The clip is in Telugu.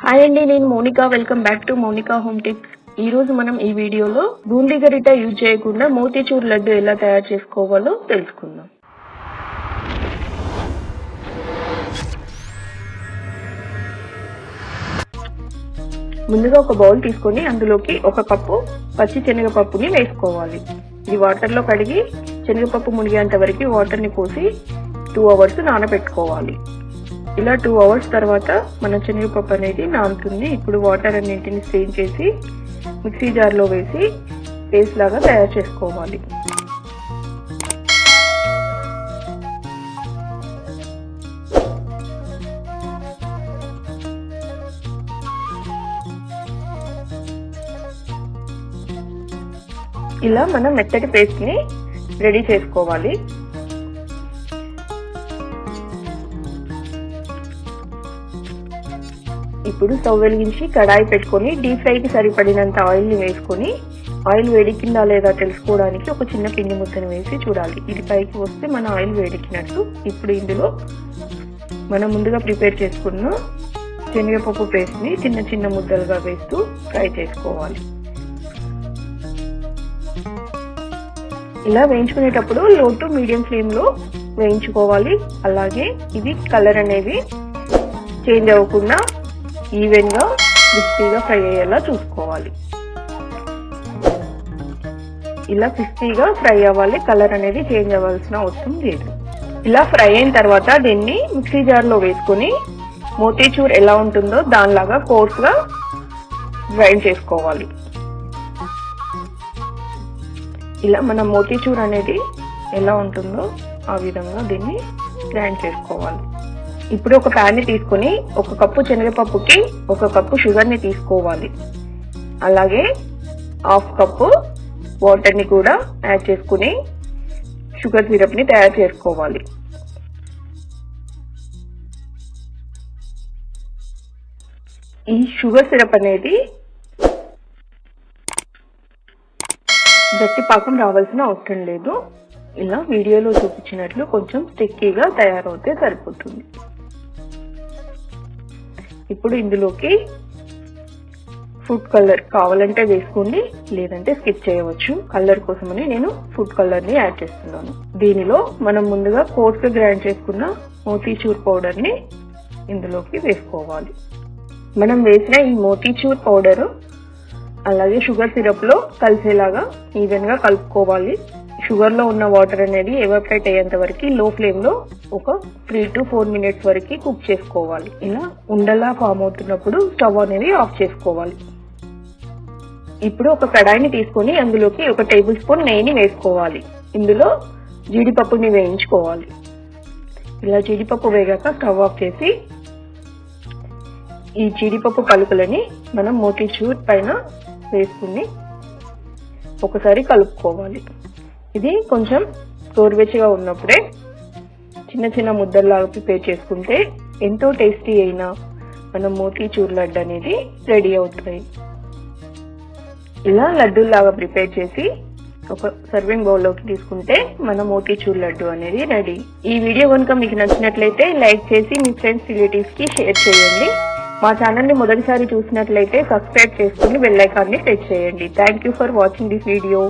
హాయ్ అండి, నేను Monica. Welcome back to Monica home tips. ఈ రోజు మనం ఈ వీడియోలో బూందీ గరిట యూజ్ చేయకుండా మోతీచూర్ లడ్డు ఎలా తయారు చేసుకోవాలో తెలుసుకుందాం. ముందుగా ఒక బౌల్ తీసుకొని అందులోకి 1 కప్పు పచ్చి శనగపప్పుని వేసుకోవాలి. ఇది వాటర్లో కడిగి శనగపప్పు మునిగేంత వరకు వాటర్ని పోసి 2 అవర్స్ నానబెట్టుకోవాలి. ఇలా 2 అవర్స్ తర్వాత మన శనగపప్పు అనేది నానుతుంది. ఇప్పుడు వాటర్ అన్నింటిని స్ట్రెయిన్ చేసి మిక్సీ జార్లో వేసి పేస్ట్ లాగా తయారు చేసుకోవాలి. ఇలా మనం మెత్తటి పేస్ట్ని రెడీ చేసుకోవాలి. ఇప్పుడు స్టవ్ వెలిగించి కడాయి పెట్టుకొని డీప్ ఫ్రైకి సరిపడినంత ఆయిల్ని వేసుకొని ఆయిల్ వేడెక్కిందా లేదా తెలుసుకోవడానికి ఒక చిన్న పిండి ముద్దను వేసి చూడాలి. ఇది పైకి వస్తే మన ఆయిల్ వేడెక్కినట్టు. ఇప్పుడు ఇందులో మనం ముందుగా ప్రిపేర్ చేసుకున్న శనగపప్పు పేస్ట్ని చిన్న చిన్న ముద్దలుగా వేస్తూ ఫ్రై చేసుకోవాలి. ఇలా వేయించుకునేటప్పుడు లో టు మీడియం ఫ్లేమ్లో వేయించుకోవాలి. అలాగే ఇది కలర్ అనేది చేంజ్ అవ్వకుండా ఈవెన్గా క్రిస్పీగా ఫ్రై అయ్యేలా చూసుకోవాలి. ఇలా క్రిస్పీగా ఫ్రై అవ్వాలి, కలర్ అనేది చేంజ్ అవ్వాల్సిన అవసరం లేదు. ఇలా ఫ్రై అయిన తర్వాత దీన్ని మిక్సీ జార్లో వేసుకొని మోతీచూర్ ఎలా ఉంటుందో దానిలాగా కోర్స్గా గ్రైండ్ చేసుకోవాలి. ఇలా మన మోతీచూర్ అనేది ఎలా ఉంటుందో ఆ విధంగా దీన్ని గ్రైండ్ చేసుకోవాలి. ఇప్పుడు ఒక ప్యాన్ని తీసుకొని 1 కప్పు శనగపప్పుకి 1 కప్పు షుగర్ని తీసుకోవాలి. అలాగే 1/2 కప్పు వాటర్ని కూడా యాడ్ చేసుకుని షుగర్ సిరప్ని తయారు చేసుకోవాలి. ఈ షుగర్ సిరప్ అనేది గట్టి పాకం రావాల్సిన అవసరం లేదు. ఇలా వీడియోలో చూపించినట్లు కొంచెం స్టిక్కీగా తయారవుతే సరిపోతుంది. ఇప్పుడు ఇందులోకి ఫుడ్ కలర్ కావాలంటే వేసుకోండి, లేదంటే స్కిప్ చేయవచ్చు. కలర్ కోసమని నేను ఫుడ్ కలర్ని యాడ్ చేస్తున్నాను. దీనిలో మనం ముందుగా కోర్స్గా గ్రైండ్ చేసుకున్న మోతీచూర్ పౌడర్ని ఇందులోకి వేసుకోవాలి. మనం వేసిన ఈ మోతీచూర్ పౌడర్ అలాగే షుగర్ సిరప్లో కలిసేలాగా ఈవెన్గా కలుపుకోవాలి. షుగర్లో ఉన్న వాటర్ అనేది ఎవాపరేట్ అయ్యేంత వరకు లో ఫ్లేమ్లో ఒక 3 to 4 మినిట్స్ వరకు కుక్ చేసుకోవాలి. ఇలా ఉండలా ఫామ్ అవుతున్నప్పుడు స్టవ్ అనేది ఆఫ్ చేసుకోవాలి. ఇప్పుడు ఒక కడాయిని తీసుకొని అందులోకి 1 టేబుల్ స్పూన్ నెయ్యిని వేసుకోవాలి. ఇందులో జీడిపప్పుని వేయించుకోవాలి. ఇలా జీడిపప్పు వేగాక స్టవ్ ఆఫ్ చేసి ఈ జీడిపప్పు పలుకులని మనం మోతీచూర్ పైన వేసుకుని ఒకసారి కలుపుకోవాలి. ఇది కొంచెం గోరువెచ్చగా ఉన్నప్పుడే చిన్న చిన్న ముద్దల్లాగా ప్రిపేర్ చేసుకుంటే ఎంతో టేస్టీ అయిన మన మోతీచూర్ లడ్డు అనేది రెడీ అవుతాయి. ఇలా లడ్డూలాగా ప్రిపేర్ చేసి ఒక సర్వింగ్ బౌల్లోకి తీసుకుంటే మన మోతీచూర్ లడ్డు అనేది రెడీ. ఈ వీడియో కనుక మీకు నచ్చినట్లయితే లైక్ చేసి మీ ఫ్రెండ్స్ రిలేటివ్స్కి షేర్ చేయండి. మా ఛానల్ని మొదటిసారి చూసినట్లయితే సబ్స్క్రైబ్ చేసుకుని బెల్ ఐకాన్ని ప్రెస్ చేయండి. Thank you for watching this video.